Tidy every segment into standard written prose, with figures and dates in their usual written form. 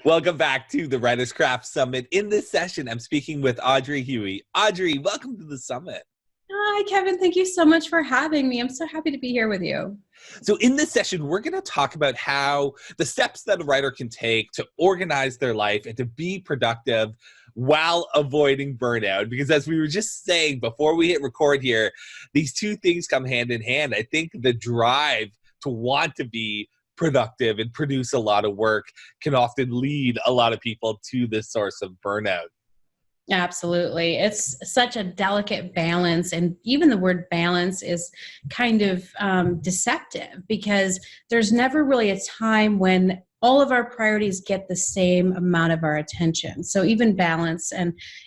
Welcome back to the Writers Craft Summit. In this session, I'm speaking with Audrey Huey. Audrey, welcome to the summit. Hi, Kevin. Thank you so much for having me. I'm so happy to be here with you. So in this session, we're going to talk about how the steps that a writer can take to organize their life and to be productive while avoiding burnout. Because as we were just saying before we hit record here, these two things come hand in hand. I think the drive to want to be productive and produce a lot of work can often lead a lot of people to this source of burnout. Absolutely. It's such a delicate balance. And even the word balance is kind of deceptive because there's never really a time when all of our priorities get the same amount of our attention. So even balance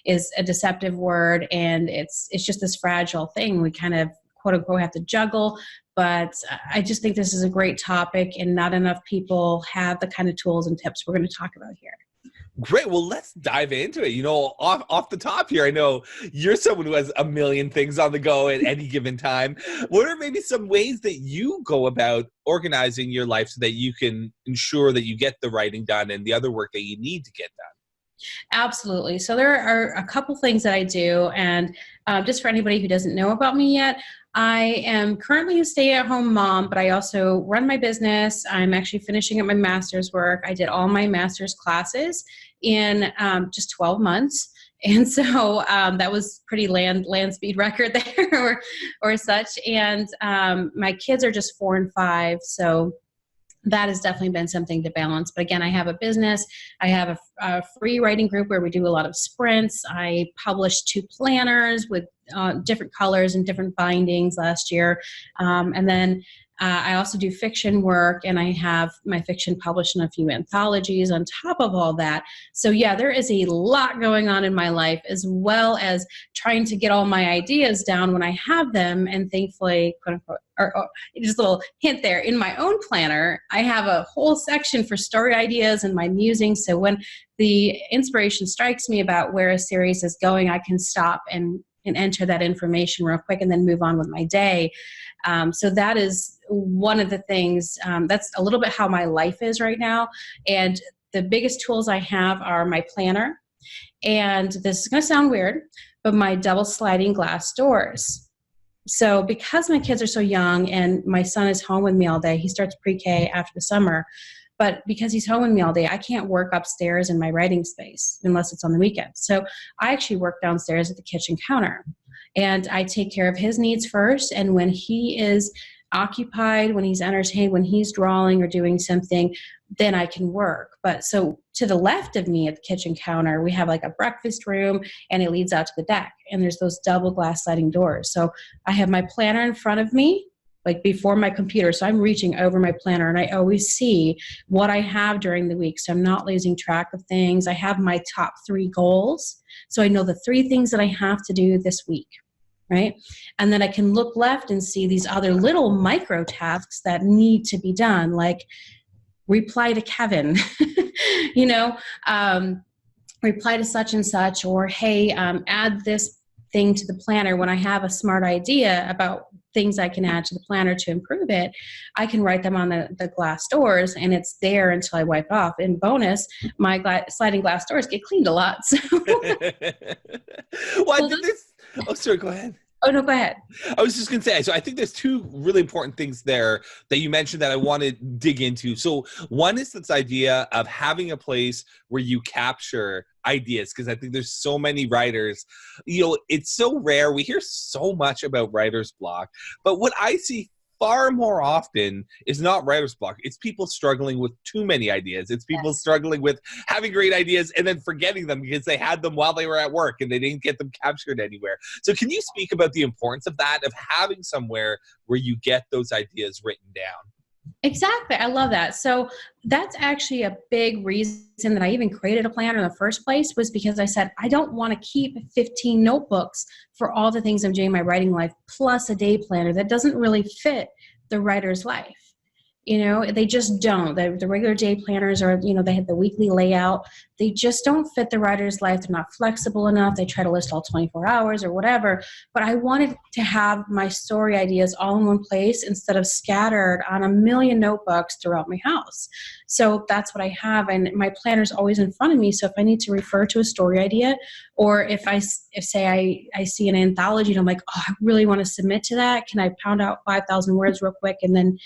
is a deceptive word, and it's just this fragile thing we kind of quote unquote have to juggle. But I just think this is a great topic, and not enough people have the kind of tools and tips we're going to talk about here. Great. Well, let's dive into it. Off the top here, I know you're someone who has a million things on the go at any given time. What are maybe some ways that you go about organizing your life so that you can ensure that you get the writing done and the other work that you need to get done? Absolutely. So there are a couple things that I do. And just for anybody who doesn't know about me yet, I am currently a stay-at-home mom, but I also run my business. I'm actually finishing up my master's work. I did all my master's classes in just 12 months. And so that was pretty land speed record there or such. And my kids are just 4 and 5. So that has definitely been something to balance. But again, I have a business. I have a free writing group where we do a lot of sprints. I published 2 planners with different colors and different bindings last year. And then I also do fiction work, and I have my fiction published in a few anthologies on top of all that. So yeah, there is a lot going on in my life, as well as trying to get all my ideas down when I have them. And thankfully, quote unquote, or just a little hint there, in my own planner, I have a whole section for story ideas and my musings. So when the inspiration strikes me about where a series is going, I can stop and enter that information real quick and then move on with my day. So that is one of the things, that's a little bit how my life is right now. And the biggest tools I have are my planner. And this is going to sound weird, but my double sliding glass doors. So because my kids are so young and my son is home with me all day, he starts pre-K after the summer. But because he's home with me all day, I can't work upstairs in my writing space unless it's on the weekends. So I actually work downstairs at the kitchen counter. And I take care of his needs first. And when he is occupied, when he's entertained, when he's drawing or doing something, then I can work. But so to the left of me at the kitchen counter, we have like a breakfast room, and it leads out to the deck. And there's those double glass sliding doors. So I have my planner in front of me, like before my computer. So I'm reaching over my planner, and I always see what I have during the week. So I'm not losing track of things. I have my top 3 goals. So I know the 3 things that I have to do this week, right? And then I can look left and see these other little micro tasks that need to be done, like reply to Kevin, reply to such and such, or hey, add this thing to the planner. When I have a smart idea about things I can add to the planner to improve it, I can write them on the glass doors, and it's there until I wipe off. And bonus, my sliding glass doors get cleaned a lot. So. Oh, sorry, go ahead. Oh, no, go ahead. I was just going to say, so I think there's 2 really important things there that you mentioned that I want to dig into. So one is this idea of having a place where you capture ideas, because I think there's so many writers, it's so rare. We hear so much about writer's block, but what I see far more often is not writer's block. It's people struggling with too many ideas. It's people struggling with having great ideas and then forgetting them because they had them while they were at work and they didn't get them captured anywhere. So can you speak about the importance of that, of having somewhere where you get those ideas written down? Exactly. I love that. So that's actually a big reason that I even created a planner in the first place, was because I said, I don't want to keep 15 notebooks for all the things I'm doing in my writing life, plus a day planner that doesn't really fit the writer's life. They just don't. The regular day planners are, they have the weekly layout. They just don't fit the writer's life. They're not flexible enough. They try to list all 24 hours or whatever. But I wanted to have my story ideas all in one place instead of scattered on a million notebooks throughout my house. So that's what I have. And my planner's always in front of me. So if I need to refer to a story idea, or if I see an anthology and I'm like, oh, I really want to submit to that. Can I pound out 5,000 words real quick and then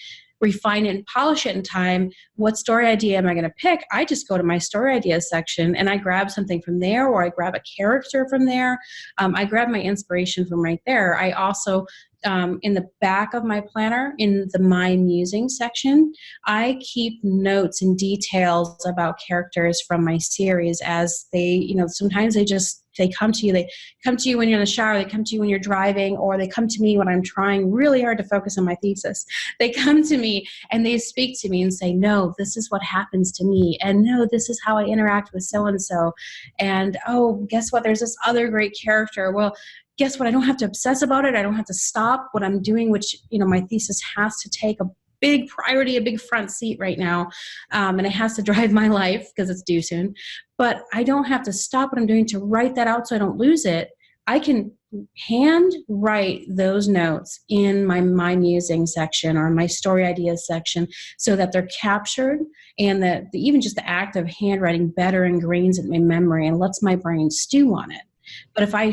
refine it and polish it in time? What story idea am I going to pick? I just go to my story ideas section and I grab something from there, or I grab a character from there. I grab my inspiration from right there. I also, in the back of my planner, in the My Musing section, I keep notes and details about characters from my series as they, sometimes they come to you. They come to you when you're in the shower. They come to you when you're driving, or they come to me when I'm trying really hard to focus on my thesis. They come to me and they speak to me and say, no, this is what happens to me. And no, this is how I interact with so-and-so. And, oh, guess what? There's this other great character. Well, guess what? I don't have to obsess about it. I don't have to stop what I'm doing, which, my thesis has to take a big priority, a big front seat right now. And it has to drive my life because it's due soon. But I don't have to stop what I'm doing to write that out so I don't lose it. I can hand write those notes in my Musing section or my story ideas section so that they're captured, and that even just the act of handwriting better ingrains in my memory and lets my brain stew on it. But if I,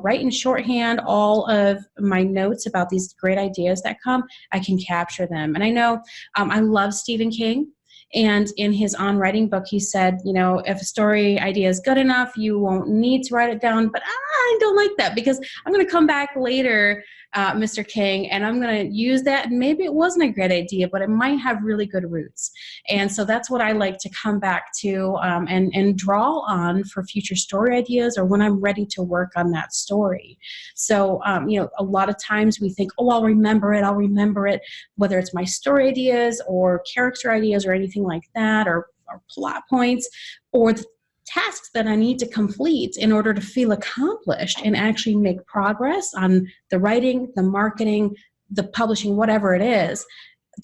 write in shorthand all of my notes about these great ideas that come, I can capture them. And I know I love Stephen King. And in his On Writing book, he said, if a story idea is good enough, you won't need to write it down. But I don't like that, because I'm going to come back later, Mr. King, and I'm going to use that. And maybe it wasn't a great idea, but it might have really good roots. And so that's what I like to come back to and draw on for future story ideas, or when I'm ready to work on that story. So, a lot of times we think, oh, I'll remember it, whether it's my story ideas or character ideas or anything like that, or plot points, or the tasks that I need to complete in order to feel accomplished and actually make progress on the writing, the marketing, the publishing, whatever it is.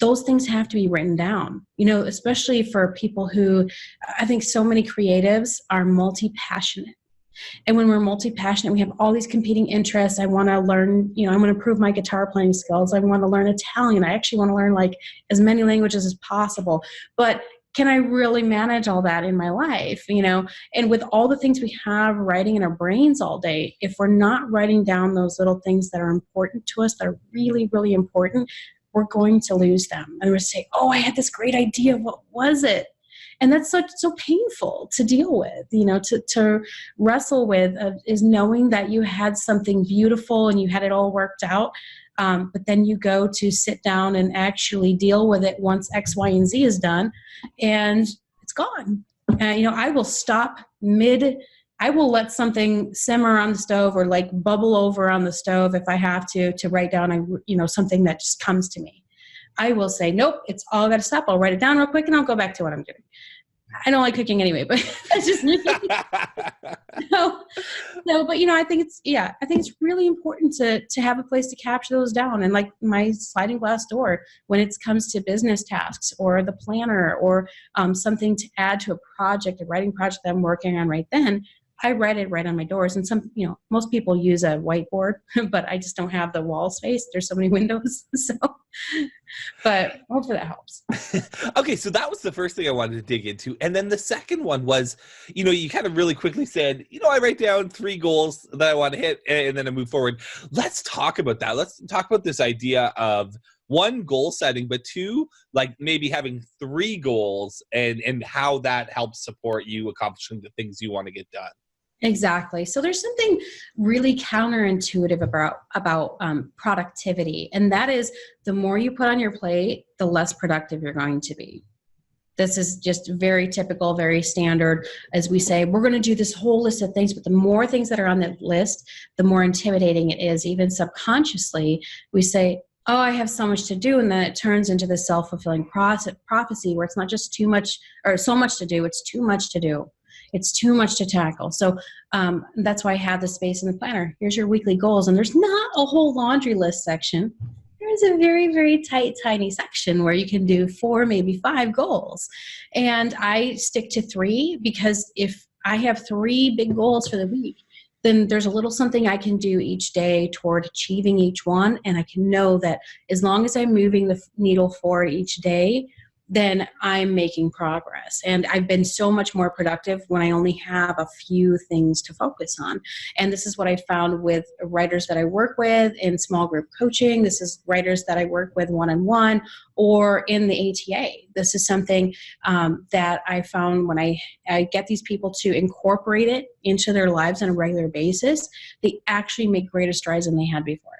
Those things have to be written down, especially for people who, I think so many creatives are multi-passionate. And when we're multi-passionate, we have all these competing interests. I want to learn, I want to improve my guitar playing skills. I want to learn Italian. I actually want to learn like as many languages as possible. But can I really manage all that in my life? And with all the things we have writing in our brains all day, if we're not writing down those little things that are important to us, that are really, really important, we're going to lose them. And we're say, oh, I had this great idea. What was it? And that's so painful to deal with, to wrestle with, is knowing that you had something beautiful and you had it all worked out. But then you go to sit down and actually deal with it once X, Y, and Z is done, and it's gone. I will stop I will let something simmer on the stove or like bubble over on the stove if I have to write down, something that just comes to me. I will say, nope, it's all got to stop. I'll write it down real quick and I'll go back to what I'm doing. I don't like cooking anyway, but that's just me. No, but I think it's really important to have a place to capture those down. And like my sliding glass door, when it comes to business tasks or the planner or something to add to a writing project that I'm working on right then, I write it right on my doors. And most people use a whiteboard, but I just don't have the wall space. There's so many windows. But hopefully that helps. Okay, so that was the first thing I wanted to dig into. And then the second one was, you kind of really quickly said, I write down 3 goals that I want to hit and then I move forward. Let's talk about that. Let's talk about this idea of 1, goal setting, but 2, like maybe having 3 goals and how that helps support you accomplishing the things you want to get done. Exactly. So there's something really counterintuitive about productivity, and that is the more you put on your plate, the less productive you're going to be. This is just very typical, very standard. As we say, we're going to do this whole list of things, but the more things that are on that list, the more intimidating it is. Even subconsciously, we say, oh, I have so much to do. And then it turns into this self-fulfilling prophecy where it's not just too much or so much to do, it's too much to do. It's too much to tackle. So that's why I have the space in the planner. Here's your weekly goals. And there's not a whole laundry list section. There's is a very, very tight, tiny section where you can do 4, maybe 5 goals. And I stick to 3 because if I have 3 big goals for the week, then there's a little something I can do each day toward achieving each one. And I can know that as long as I'm moving the needle forward each day, then I'm making progress. And I've been so much more productive when I only have a few things to focus on. And this is what I found with writers that I work with in small group coaching. This is writers that I work with one-on-one or in the ATA. This is something that I found when I get these people to incorporate it into their lives on a regular basis, they actually make greater strides than they had before.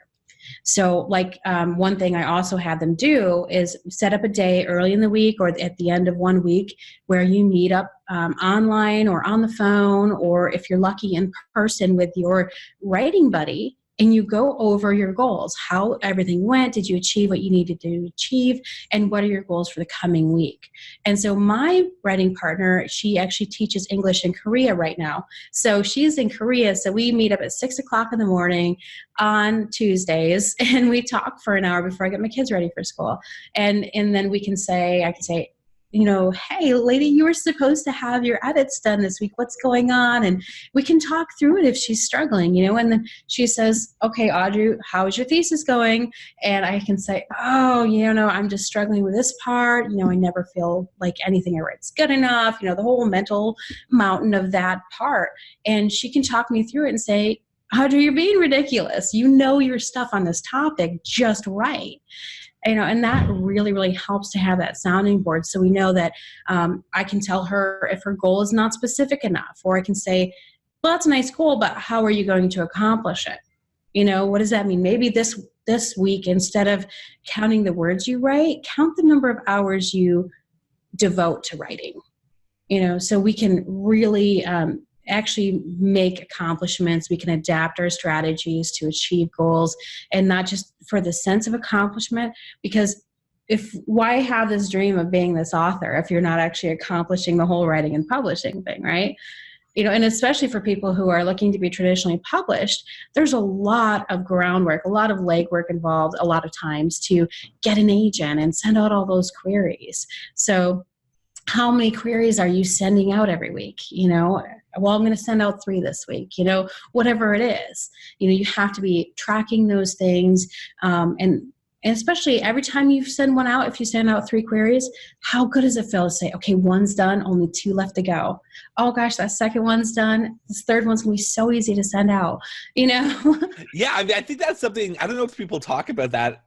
So like one thing I also have them do is set up a day early in the week or at the end of one week where you meet up online or on the phone, or if you're lucky in person with your writing buddy, and you go over your goals, how everything went, did you achieve what you needed to achieve, and what are your goals for the coming week. And so my writing partner, she actually teaches English in Korea right now. So she's in Korea, so we meet up at 6 o'clock in the morning on Tuesdays, and we talk for an hour before I get my kids ready for school. And then I can say, you know, hey, lady, you were supposed to have your edits done this week. What's going on? And we can talk through it if she's struggling, you know. And then she says, okay, Audrey, how's your thesis going? And I can say, oh, you know, I'm just struggling with this part. You know, I never feel like anything I write's good enough, you know, the whole mental mountain of that part. And she can talk me through it and say, Audrey, you're being ridiculous. You know your stuff on this topic just right. You know, and that really, really helps to have that sounding board. So we know that I can tell her if her goal is not specific enough, or I can say, well, that's a nice goal, but how are you going to accomplish it? You know, what does that mean? Maybe this week, instead of counting the words you write, count the number of hours you devote to writing. You know, so we can really actually make accomplishments. We can adapt our strategies to achieve goals, and not just for the sense of accomplishment, because why have this dream of being this author if you're not actually accomplishing the whole writing and publishing thing, right? You know, and especially for people who are looking to be traditionally published, there's a lot of groundwork, a lot of legwork involved a lot of times to get an agent and send out all those queries. So how many queries are you sending out every week? You know, well, I'm going to send out 3 this week, you know, whatever it is. You know, you have to be tracking those things. And especially every time you send one out, if you send out 3 queries, how good does it feel to say, okay, 1's done, only 2 left to go. Oh gosh, that second one's done. This third one's going to be so easy to send out, you know? Yeah, I mean, I think that's something, I don't know if people talk about that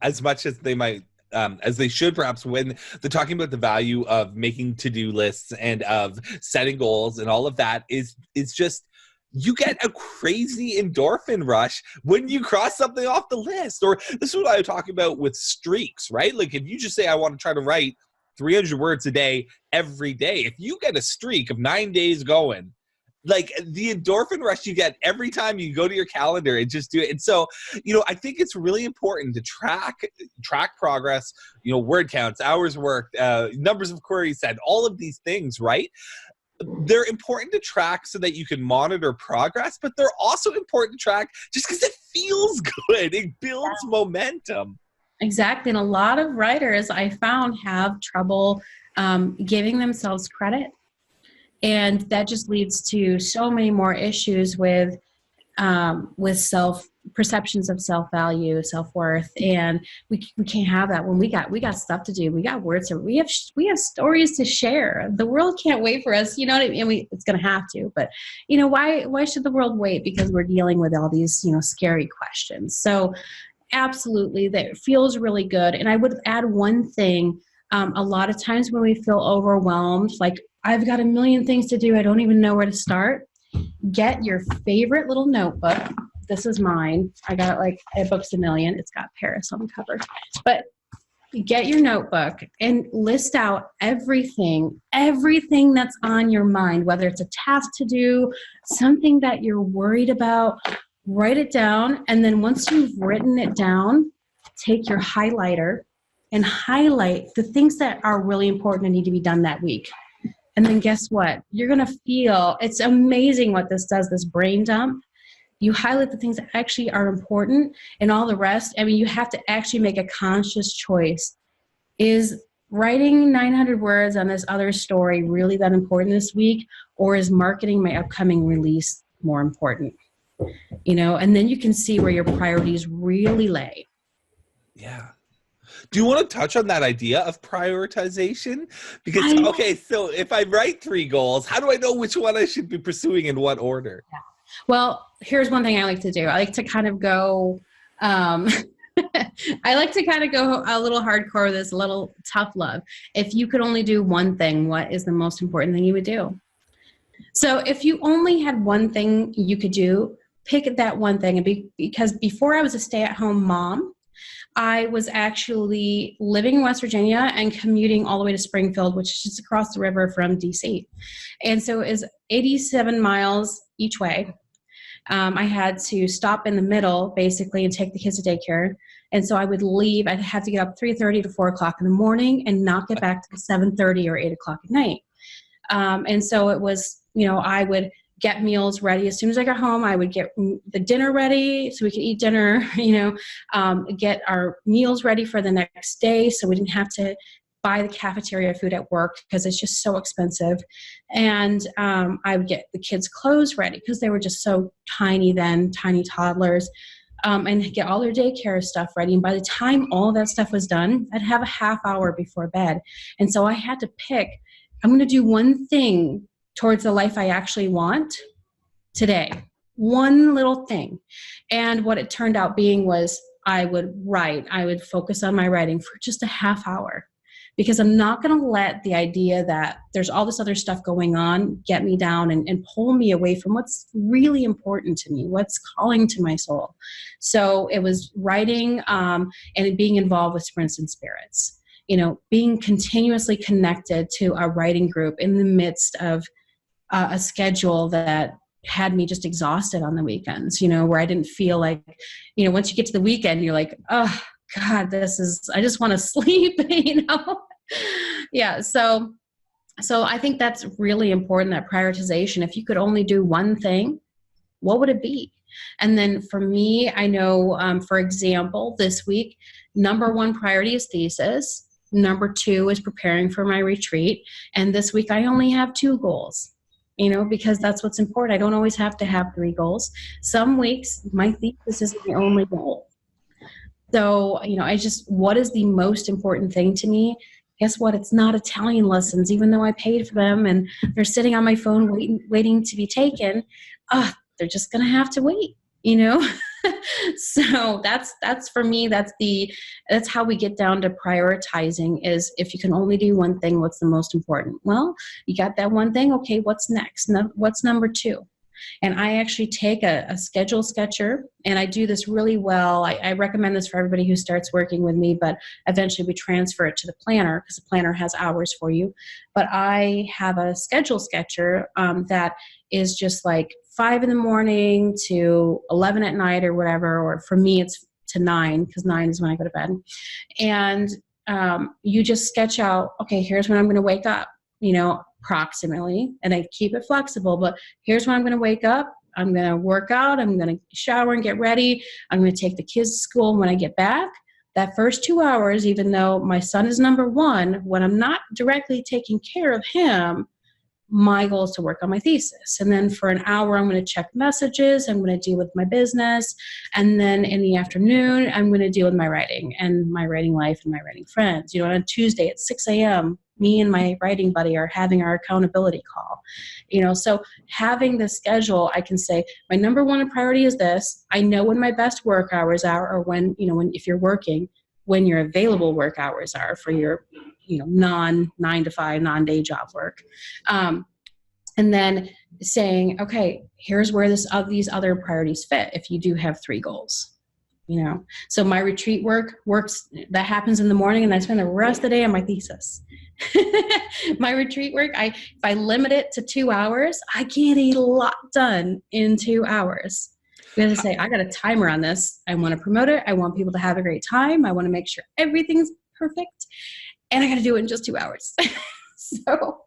as much as they might, as they should perhaps, when they're talking about the value of making to-do lists and of setting goals and all of that is just, you get a crazy endorphin rush when you cross something off the list. Or this is what I was talking about with streaks, right? Like if you just say, I want to try to write 300 words a day every day, if you get a streak of 9 days going, like the endorphin rush you get every time you go to your calendar and just do it. And so, you know, I think it's really important to track progress, you know, word counts, hours worked, numbers of queries sent, all of these things, right? They're important to track so that you can monitor progress, but they're also important to track just because it feels good. It builds momentum. Exactly. And a lot of writers I found have trouble giving themselves credit. And that just leads to so many more issues with perceptions of self-value, self-worth, and we can't have that when we got stuff to do. We got words to, we have stories to share. The world can't wait for us. You know what I mean? It's going to have to, but you know, why should the world wait? Because we're dealing with all these, you know, scary questions. So absolutely, that feels really good. And I would add one thing. A lot of times when we feel overwhelmed, like I've got a million things to do, I don't even know where to start, get your favorite little notebook. This is mine. I got it like at Books A Million. It's got Paris on the cover. But get your notebook and list out everything that's on your mind, whether it's a task to do, something that you're worried about, write it down. And then once you've written it down, take your highlighter and highlight the things that are really important and need to be done that week. And then guess what? You're going to feel, it's amazing what this does, this brain dump. You highlight the things that actually are important, and all the rest, I mean, you have to actually make a conscious choice. Is writing 900 words on this other story really that important this week, or is marketing my upcoming release more important? And then you can see where your priorities really lay. Yeah. Do you want to touch on that idea of prioritization? Because, okay, so if I write 3 goals, how do I know which one I should be pursuing in what order? Yeah. Well, here's one thing I like to do. I like to kind of go, I like to kind of go a little hardcore with this, a little tough love. If you could only do one thing, what is the most important thing you would do? So if you only had one thing you could do, pick that one thing. Because before I was a stay-at-home mom, I was actually living in West Virginia and commuting all the way to Springfield, which is just across the river from DC. And so it was 87 miles each way. I had to stop in the middle, basically, and take the kids to daycare. And so I would leave. I'd have to get up 3:30 to 4 o'clock in the morning and not get back to 7:30 or 8 o'clock at night. And so it was, I would get meals ready. As soon as I got home, I would get the dinner ready so we could eat dinner, get our meals ready for the next day so we didn't have to buy the cafeteria food at work because it's just so expensive. And I would get the kids' clothes ready because they were just so tiny then, tiny toddlers, and get all their daycare stuff ready. And by the time all that stuff was done, I'd have a half hour before bed. And so I had to pick, I'm going to do one thing towards the life I actually want today. One little thing. And what it turned out being was I would write. I would focus on my writing for just a half hour because I'm not going to let the idea that there's all this other stuff going on get me down and pull me away from what's really important to me, what's calling to my soul. So it was writing and being involved with Sprints and Spirits. Being continuously connected to a writing group in the midst of a schedule that had me just exhausted on the weekends, where I didn't feel like, once you get to the weekend, you're like, oh God, I just want to sleep, Yeah. So I think that's really important, that prioritization. If you could only do one thing, what would it be? And then for me, I know, for example, this week, number 1 priority is thesis. Number 2 is preparing for my retreat. And this week I only have 2 goals. Because that's what's important. I don't always have to have 3 goals. Some weeks, my thesis is the only goal. So, what is the most important thing to me? Guess what? It's not Italian lessons, even though I paid for them and they're sitting on my phone waiting to be taken. They're just going to have to wait, So that's for me, that's how we get down to prioritizing is if you can only do one thing, what's the most important? Well, you got that one thing. Okay, what's next? What's number 2? And I actually take a schedule sketcher, and I do this really well. I recommend this for everybody who starts working with me, but eventually we transfer it to the planner because the planner has hours for you. But I have a schedule sketcher that is just like 5 in the morning to 11 at night or whatever, or for me it's to 9 because 9 is when I go to bed. And you just sketch out, okay, here's when I'm going to wake up, approximately, and I keep it flexible, but here's when I'm going to wake up. I'm going to work out. I'm going to shower and get ready. I'm going to take the kids to school. When I get back, that first 2 hours, even though my son is number 1, when I'm not directly taking care of him, my goal is to work on my thesis. And then for an hour, I'm going to check messages. I'm going to deal with my business. And then in the afternoon, I'm going to deal with my writing and my writing life and my writing friends. On Tuesday at 6 a.m., me and my writing buddy are having our accountability call. So having the schedule, I can say my number 1 priority is this. I know when my best work hours are, or when if you're working, when your available work hours are for your non-9 to 5, non-day job work. And then saying, okay, here's where these other priorities fit if you do have 3 goals. So my retreat works, that happens in the morning, and I spend the rest of the day on my thesis. My retreat work, if I limit it to 2 hours, I get a lot done in 2 hours. Because I say, I got a timer on this. I want to promote it. I want people to have a great time. I want to make sure everything's perfect. And I got to do it in just 2 hours. So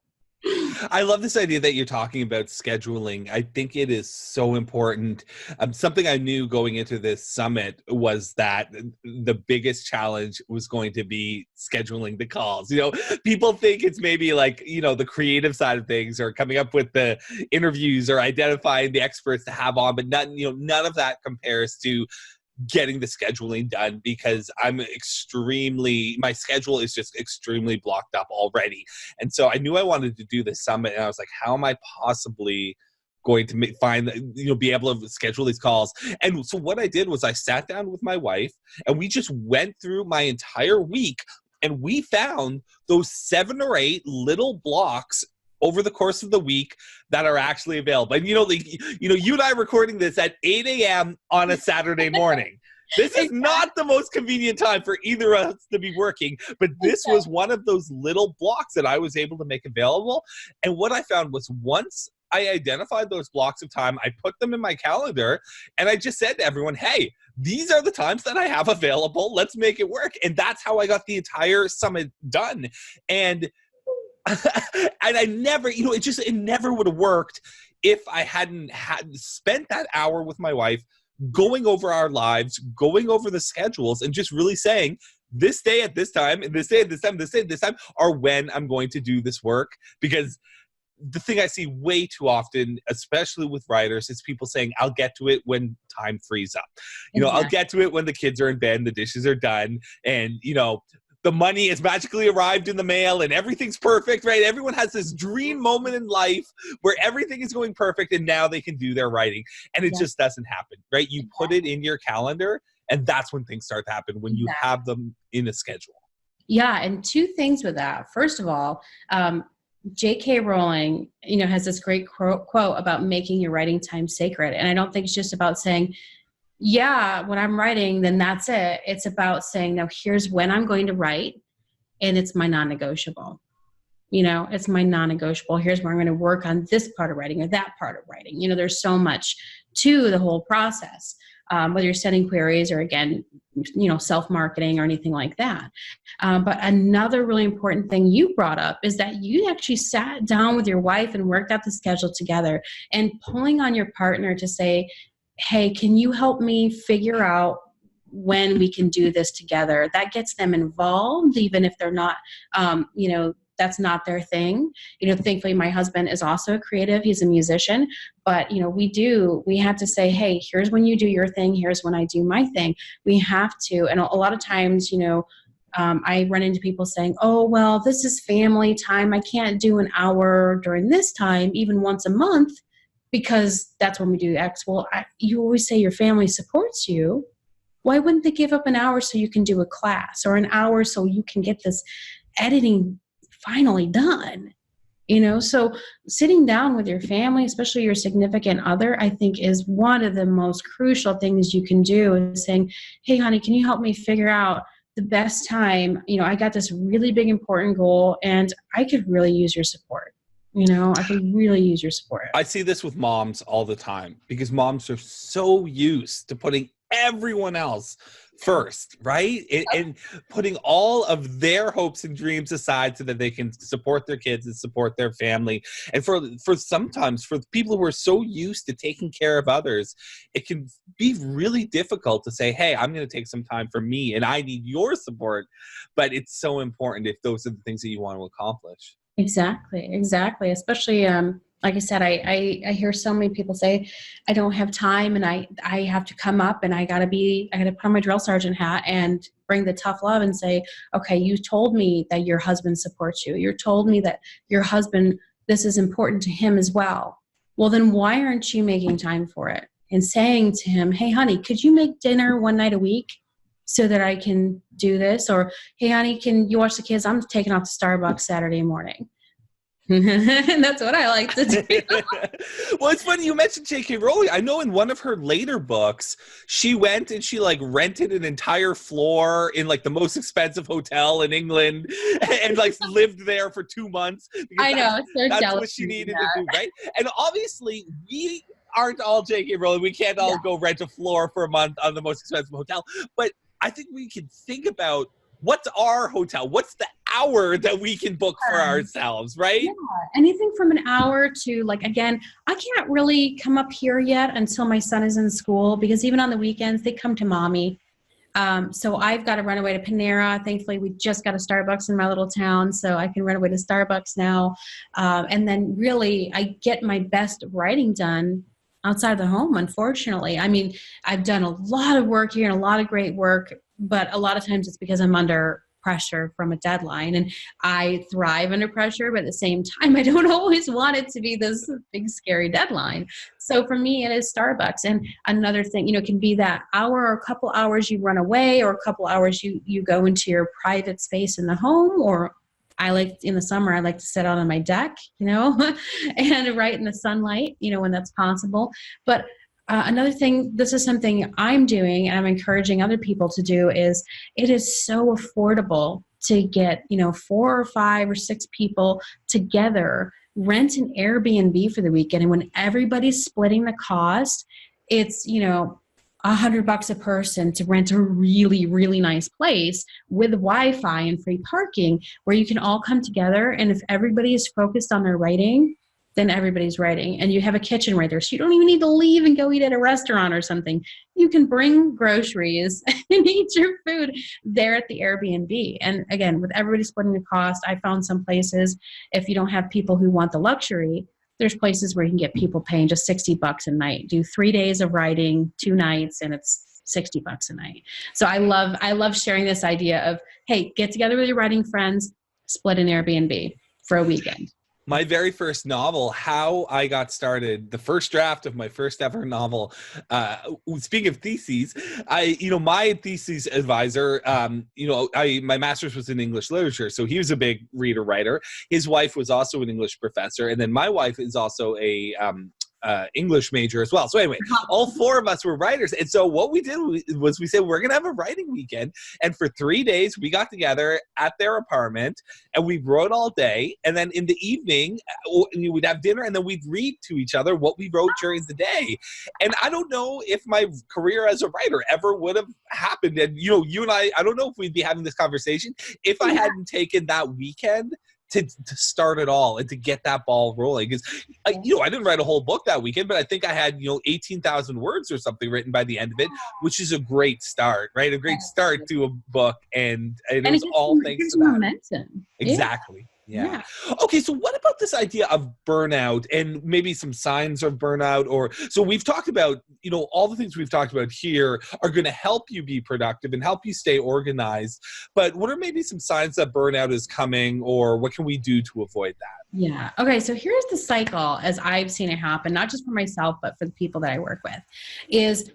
I love this idea that you're talking about scheduling. I think it is so important. Something I knew going into this summit was that the biggest challenge was going to be scheduling the calls. People think it's maybe like, the creative side of things or coming up with the interviews or identifying the experts to have on, but none of that compares to getting the scheduling done, because my schedule is just extremely blocked up already. And so I knew I wanted to do this summit, and I was like, how am I possibly going to be able to schedule these calls? And so what I did was I sat down with my wife and we just went through my entire week, and we found those 7 or 8 little blocks over the course of the week that are actually available. And you and I are recording this at 8 a.m. on a Saturday morning. This is not the most convenient time for either of us to be working, but this was one of those little blocks that I was able to make available. And what I found was, once I identified those blocks of time, I put them in my calendar, and I just said to everyone, hey, these are the times that I have available. Let's make it work. And that's how I got the entire summit done. And I never, it never would have worked if I hadn't spent that hour with my wife, going over our lives, going over the schedules, and just really saying, this day at this time, and this day at this time, this day at this time are when I'm going to do this work. Because the thing I see way too often, especially with writers, is people saying, I'll get to it when time frees up. I'll get to it when the kids are in bed and the dishes are done, and, the money has magically arrived in the mail and everything's perfect, right? Everyone has this dream moment in life where everything is going perfect and now they can do their writing. And it just doesn't happen, right? You put it in your calendar, and that's when things start to happen, when you have them in a schedule. Yeah, and 2 things with that. First of all, J.K. Rowling, has this great quote about making your writing time sacred. And I don't think it's just about saying, yeah, when I'm writing, then that's it. It's about saying, now here's when I'm going to write, and it's my non-negotiable. It's my non-negotiable. Here's where I'm going to work on this part of writing or that part of writing. There's so much to the whole process, whether you're sending queries or, again, self-marketing or anything like that. But another really important thing you brought up is that you actually sat down with your wife and worked out the schedule together, and pulling on your partner to say, hey, can you help me figure out when we can do this together? That gets them involved, even if they're not, that's not their thing. Thankfully, my husband is also a creative. He's a musician. But, we have to say, hey, here's when you do your thing. Here's when I do my thing. We have to. And a lot of times, I run into people saying, oh, well, this is family time. I can't do an hour during this time, even once a month, because that's when we do X. Well, you always say your family supports you. Why wouldn't they give up an hour so you can do a class, or an hour so you can get this editing finally done? So sitting down with your family, especially your significant other, I think is one of the most crucial things you can do, is saying, hey, honey, can you help me figure out the best time? I got this really big, important goal, and I could really use your support. I could really use your support. I see this with moms all the time, because moms are so used to putting everyone else first, right? And putting all of their hopes and dreams aside so that they can support their kids and support their family. And for sometimes, for people who are so used to taking care of others, it can be really difficult to say, hey, I'm going to take some time for me and I need your support. But it's so important if those are the things that you want to accomplish. Exactly. Especially, like I said, I hear so many people say, I don't have time, and I have to come up, and I got to put on my drill sergeant hat and bring the tough love and say, okay, you told me that your husband supports you. You told me that your husband, this is important to him as well. Well, then why aren't you making time for it? And saying to him, hey, honey, could you make dinner one night a week so that I can do this? Or, hey, honey, can you watch the kids? I'm taking off to Starbucks Saturday morning. And that's what I like to do. Well, it's funny you mentioned J.K. Rowling. I know in one of her later books, she went and she rented an entire floor in the most expensive hotel in England and lived there for 2 months. I know, it's so that's what she needed to do, right? And obviously, we aren't all J.K. Rowling. We can't all go rent a floor for a month on the most expensive hotel. But I think we can think about, what's our hotel? What's the hour that we can book for ourselves, right? Yeah, anything from an hour to, like, again, I can't really come up here yet until my son is in school, because even on the weekends they come to mommy. So I've got to run away to Panera. Thankfully, we just got a Starbucks in my little town, so I can run away to Starbucks now. And then really, I get my best writing done outside of the home, unfortunately. I mean, I've done a lot of work here and a lot of great work, but a lot of times it's because I'm under pressure from a deadline, and I thrive under pressure, but at the same time I don't always want it to be this big scary deadline. So for me it is Starbucks. And another thing, it can be that hour or a couple hours you run away, or a couple hours you go into your private space in the home, or in the summer I like to sit out on my deck, and write in the sunlight, when that's possible. But another thing, this is something I'm doing and I'm encouraging other people to do, is it is so affordable to get, 4 or 5 or 6 people together, rent an Airbnb for the weekend. And when everybody's splitting the cost, it's, $100 a person to rent a really, really nice place with Wi-Fi and free parking, where you can all come together. And if everybody is focused on their writing, then everybody's writing, and you have a kitchen right there. So you don't even need to leave and go eat at a restaurant or something. You can bring groceries and eat your food there at the Airbnb. And again, with everybody splitting the cost, I found some places, if you don't have people who want the luxury, there's places where you can get people paying just $60 a night. Do 3 days of writing, 2 nights, and it's $60 a night. So I love sharing this idea of, hey, get together with your writing friends, split an Airbnb for a weekend. My very first novel, how I got started, the first draft of my first ever novel. Speaking of theses, my thesis advisor, my master's was in English literature, so he was a big reader writer. His wife was also an English professor, and then my wife is also a English major as well. So anyway, all 4 of us were writers. And so what we did was we said, we're going to have a writing weekend. And for 3 days, we got together at their apartment and we wrote all day. And then in the evening, we'd have dinner and then we'd read to each other what we wrote during the day. And I don't know if my career as a writer ever would have happened. And, you and I don't know if we'd be having this conversation if I hadn't taken that weekend to start it all and to get that ball rolling. Because I didn't write a whole book that weekend, but I think I had 18,000 words or something written by the end of it, which is a great start, right? A great start to a book, and it was all thanks to that momentum. Exactly. Yeah. Okay, so what about this idea of burnout and maybe some signs of burnout? So we've talked about, all the things we've talked about here are going to help you be productive and help you stay organized. But what are maybe some signs that burnout is coming, or what can we do to avoid that? Yeah. Okay, so here's the cycle as I've seen it happen, not just for myself, but for the people that I work with, is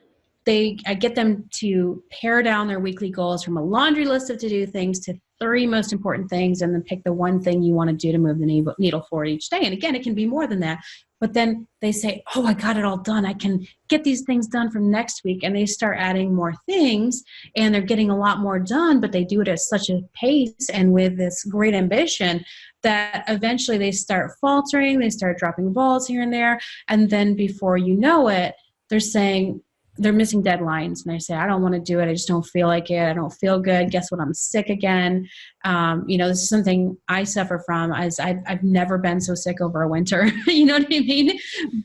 I get them to pare down their weekly goals from a laundry list of to-do things to 3 most important things, and then pick the one thing you want to do to move the needle forward each day. And again, it can be more than that. But then they say, oh, I got it all done. I can get these things done from next week. And they start adding more things, and they're getting a lot more done, but they do it at such a pace and with this great ambition that eventually they start faltering. They start dropping balls here and there. And then before you know it, they're saying, they're missing deadlines, and I say, I don't want to do it. I just don't feel like it. I don't feel good. Guess what? I'm sick again. This is something I suffer from. As I've never been so sick over a winter. You know what I mean?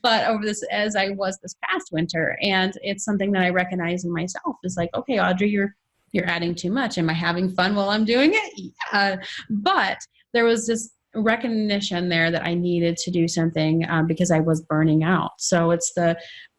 But as I was this past winter, and it's something that I recognize in myself. Is like, okay, Audrey, you're adding too much. Am I having fun while I'm doing it? Yeah. But there was this recognition there that I needed to do something because I was burning out. So it's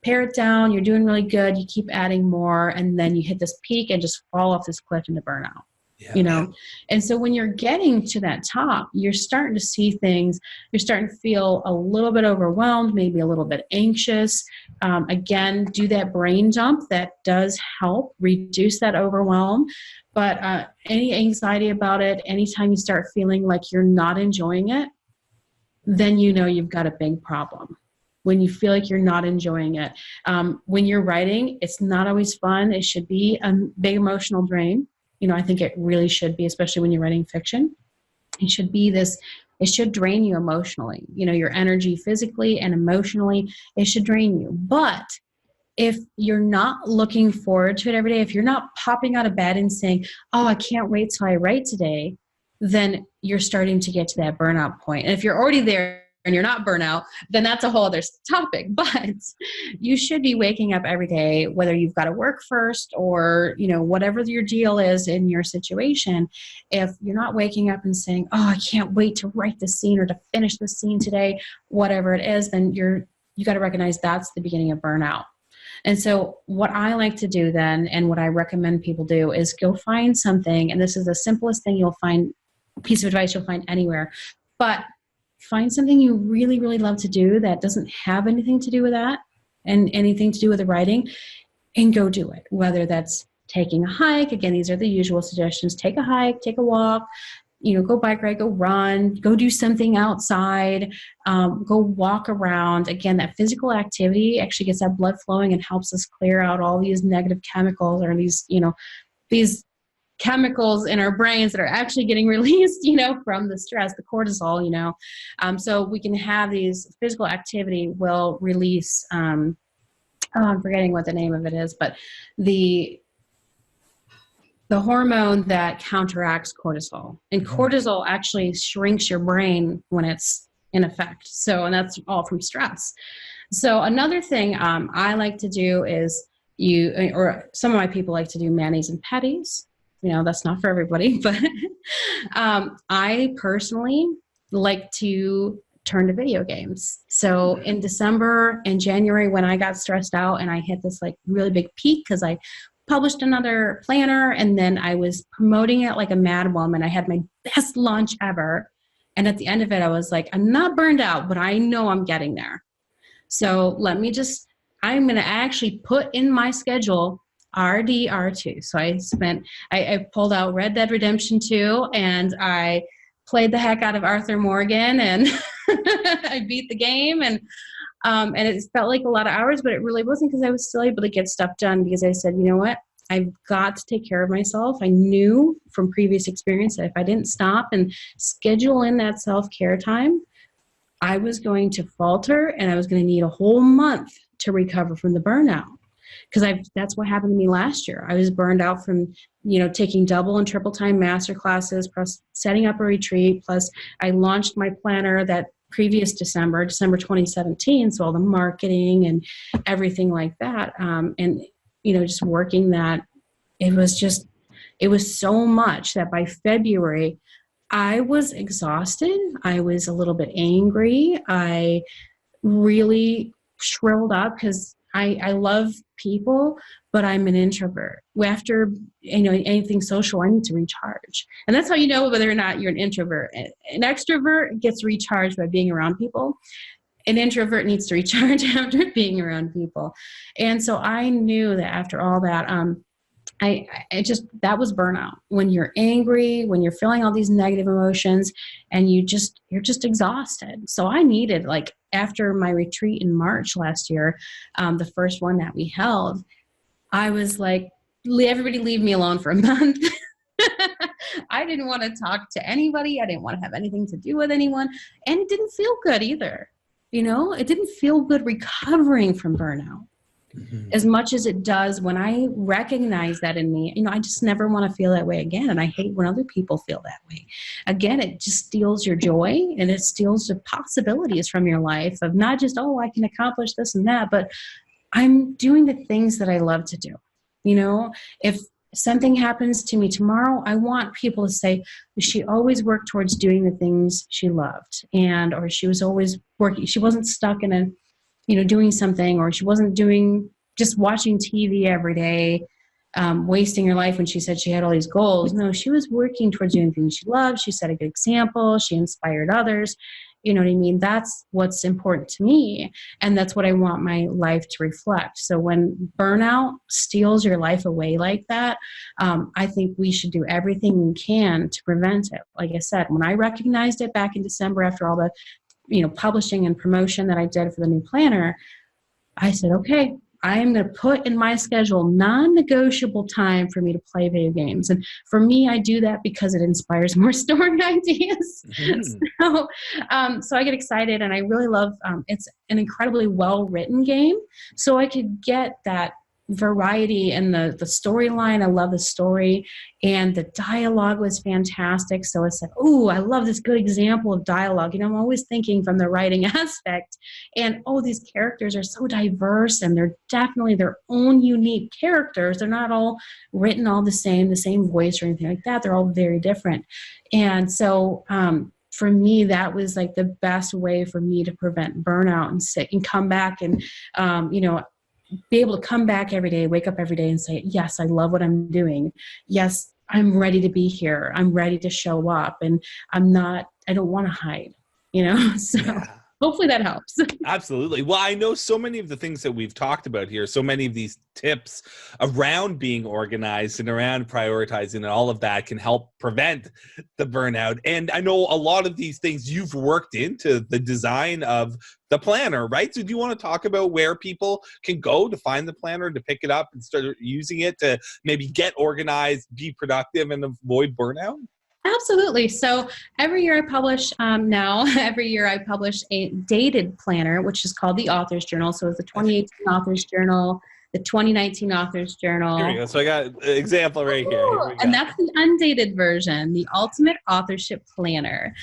pare it down, you're doing really good, you keep adding more, and then you hit this peak and just fall off this cliff into burnout. Yeah. And so when you're getting to that top, you're starting to see things, you're starting to feel a little bit overwhelmed, maybe a little bit anxious. Again, do that brain dump. That does help reduce that overwhelm. But any anxiety about it, anytime you start feeling like you're not enjoying it, then you've got a big problem. When you feel like you're not enjoying it. When you're writing, it's not always fun. It should be a big emotional drain. I think it really should be, especially when you're writing fiction. It should drain you emotionally. Your energy physically and emotionally, it should drain you. But if you're not looking forward to it every day, if you're not popping out of bed and saying, oh, I can't wait till I write today, then you're starting to get to that burnout point. And if you're already there and you're not burnout, then that's a whole other topic. But you should be waking up every day, whether you've got to work first or, whatever your deal is in your situation. If you're not waking up and saying, oh, I can't wait to write this scene or to finish this scene today, whatever it is, then you got to recognize that's the beginning of burnout. And so what I like to do then, and what I recommend people do, is go find something, and this is the simplest thing you'll find, piece of advice you'll find anywhere, but find something you really, really love to do that doesn't have anything to do with that and anything to do with the writing, and go do it. Whether that's taking a hike, again, these are the usual suggestions: take a hike, take a walk, go bike ride, go run, go do something outside, go walk around. Again, that physical activity actually gets that blood flowing and helps us clear out all these negative chemicals, or these chemicals in our brains that are actually getting released, from the stress, the cortisol, so we can have these physical activity will release, I'm forgetting what the name of it is, but the hormone that counteracts cortisol, and cortisol actually shrinks your brain when it's in effect. So, and that's all from stress. So another thing I like to do is or some of my people like to do manis and petties. That's not for everybody, but I personally like to turn to video games. So in December and January, when I got stressed out and I hit this like really big peak because I published another planner and then I was promoting it like a mad woman. I had my best launch ever. And at the end of it, I was like, I'm not burned out, but I know I'm getting there. So I'm going to actually put in my schedule RDR2. So I pulled out Red Dead Redemption 2 and I played the heck out of Arthur Morgan, and I beat the game, and it felt like a lot of hours, but it really wasn't, because I was still able to get stuff done, because I said, you know what? I've got to take care of myself. I knew from previous experience that if I didn't stop and schedule in that self-care time, I was going to falter and I was going to need a whole month to recover from the burnout. Because that's what happened to me last year. I was burned out from, taking double and triple time master classes, plus setting up a retreat, plus I launched my planner that previous December 2017. So all the marketing and everything like that. And, just working that, it was so much that by February, I was exhausted. I was a little bit angry. I really shriveled up because I love people, but I'm an introvert. After anything social, I need to recharge. And that's how you know whether or not you're an introvert. An extrovert gets recharged by being around people. An introvert needs to recharge after being around people. And so I knew that after all that, that was burnout. When you're angry, when you're feeling all these negative emotions, and you're just exhausted. So I needed, after my retreat in March last year, the first one that we held, I was like, everybody leave me alone for a month. I didn't want to talk to anybody. I didn't want to have anything to do with anyone. And it didn't feel good either. It didn't feel good recovering from burnout. As much as it does when I recognize that in me. I just never want to feel that way again. And I hate when other people feel that way. Again, it just steals your joy, and it steals the possibilities from your life of not just, oh, I can accomplish this and that, but I'm doing the things that I love to do. If something happens to me tomorrow, I want people to say, she always worked towards doing the things she loved, or she was always working. She wasn't stuck in doing something, or she wasn't just watching TV every day, wasting her life when she said she had all these goals. No, she was working towards doing things she loved. She set a good example. She inspired others. You know what I mean? That's what's important to me. And that's what I want my life to reflect. So when burnout steals your life away like that, I think we should do everything we can to prevent it. Like I said, when I recognized it back in December, after all the publishing and promotion that I did for the new planner, I said, okay, I am going to put in my schedule non-negotiable time for me to play video games. And for me, I do that because it inspires more story ideas. So I get excited, and I really love, it's an incredibly well-written game. So I could get that variety in the storyline. I love the story, and the dialogue was fantastic. So it's like, oh, I love this good example of dialogue. I'm always thinking from the writing aspect, and these characters are so diverse, and they're definitely their own unique characters. They're not all written all the same voice or anything like that. They're all very different. And so for me, that was like the best way for me to prevent burnout and come back and be able to come back every day, wake up every day and say, yes, I love what I'm doing. Yes, I'm ready to be here. I'm ready to show up, and I don't want to hide, so Yeah. Hopefully that helps. Absolutely. Well, I know so many of the things that we've talked about here, so many of these tips around being organized and around prioritizing and all of that can help prevent the burnout. And I know a lot of these things you've worked into the design of the planner, right? So do you want to talk about where people can go to find the planner, to pick it up and start using it to maybe get organized, be productive, and avoid burnout? Absolutely. So every year I publish a dated planner, which is called the Author's Journal. So it's the 2018 Author's Journal, the 2019 Author's Journal. Here we go. So I got an example right here. Here we go. And that's the undated version, the Ultimate Authorship Planner.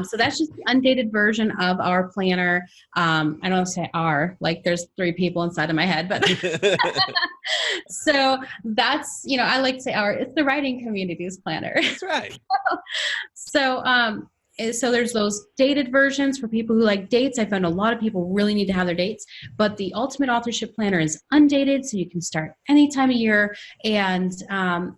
So that's just the undated version of our planner. I don't say our, like there's 3 people inside of my head, but so that's, I like to say it's the writing community's planner. That's right. So there's those dated versions for people who like dates. I found a lot of people really need to have their dates, but the Ultimate Authorship Planner is undated, so you can start any time of year, and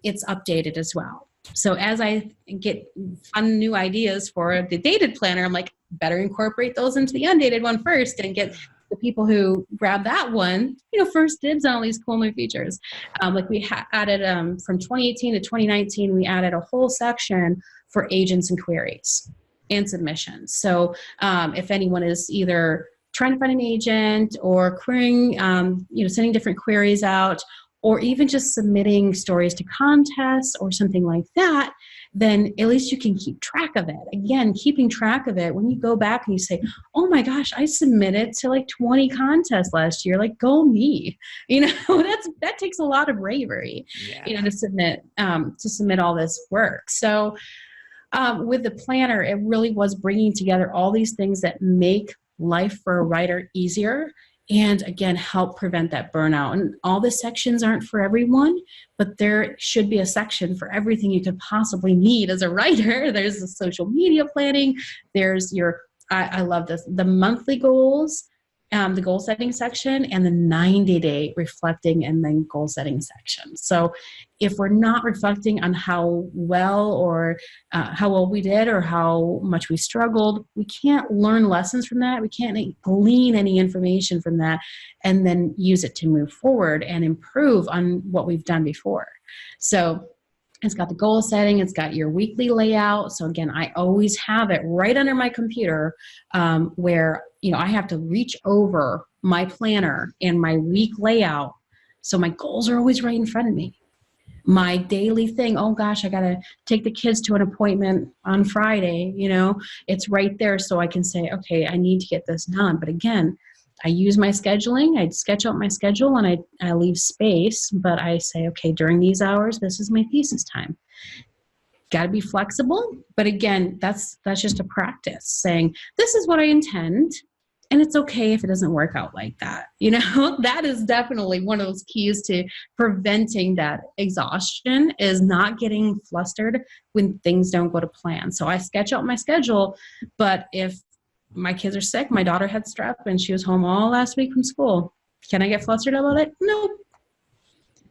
it's updated as well. So as I get fun new ideas for the dated planner, I'm like, better incorporate those into the undated one first and get the people who grab that one, first dibs on all these cool new features. Like we added from 2018 to 2019, we added a whole section for agents and queries and submissions. So if anyone is either trying to find an agent or querying, sending different queries out, or even just submitting stories to contests or something like that, then at least you can keep track of it. Again, keeping track of it, when you go back and you say, oh my gosh, I submitted to like 20 contests last year, like go me. That takes a lot of bravery, to submit all this work. So with the planner, it really was bringing together all these things that make life for a writer easier, and again, help prevent that burnout. And all the sections aren't for everyone, but there should be a section for everything you could possibly need as a writer. There's the social media planning. There's I love this, the monthly goals, the goal setting section, and the 90-day reflecting and then goal setting section. So if we're not reflecting on how well we did or how much we struggled, we can't learn lessons from that. We can't glean any information from that and then use it to move forward and improve on what we've done before. So it's got the goal setting. It's got your weekly layout. So again, I always have it right under my computer where, I have to reach over my planner and my week layout. So my goals are always right in front of me. My daily thing, oh gosh, I got to take the kids to an appointment on Friday. It's right there. So I can say, okay, I need to get this done. But again, I use my scheduling. I sketch out my schedule and I leave space, but I say, okay, during these hours, this is my thesis time. Got to be flexible. But again, that's just a practice saying, this is what I intend. And it's okay if it doesn't work out like that. That is definitely one of those keys to preventing that exhaustion, is not getting flustered when things don't go to plan. So I sketch out my schedule, but if my kids are sick, my daughter had strep and she was home all last week from school, can I get flustered about it?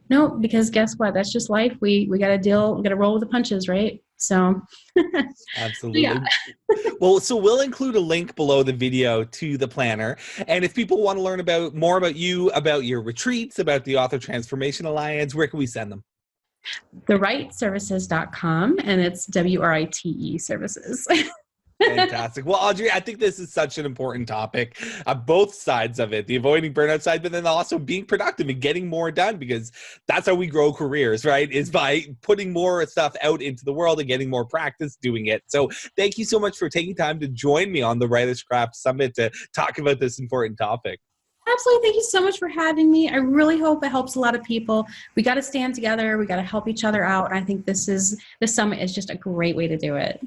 No, because guess what? That's just life. We got to roll with the punches, right? So absolutely. Yeah. Well, so we'll include a link below the video to the planner. And if people want to learn more about you, about your retreats, about the Author Transformation Alliance, where can we send them? TheWriteServices.com, and it's WRITE services. Fantastic. Well, Audrey, I think this is such an important topic, both sides of it, the avoiding burnout side, but then also being productive and getting more done, because that's how we grow careers, right? Is by putting more stuff out into the world and getting more practice doing it. So thank you so much for taking time to join me on the Writer's Craft Summit to talk about this important topic. Absolutely. Thank you so much for having me. I really hope it helps a lot of people. We got to stand together. We got to help each other out. And I think this summit is just a great way to do it.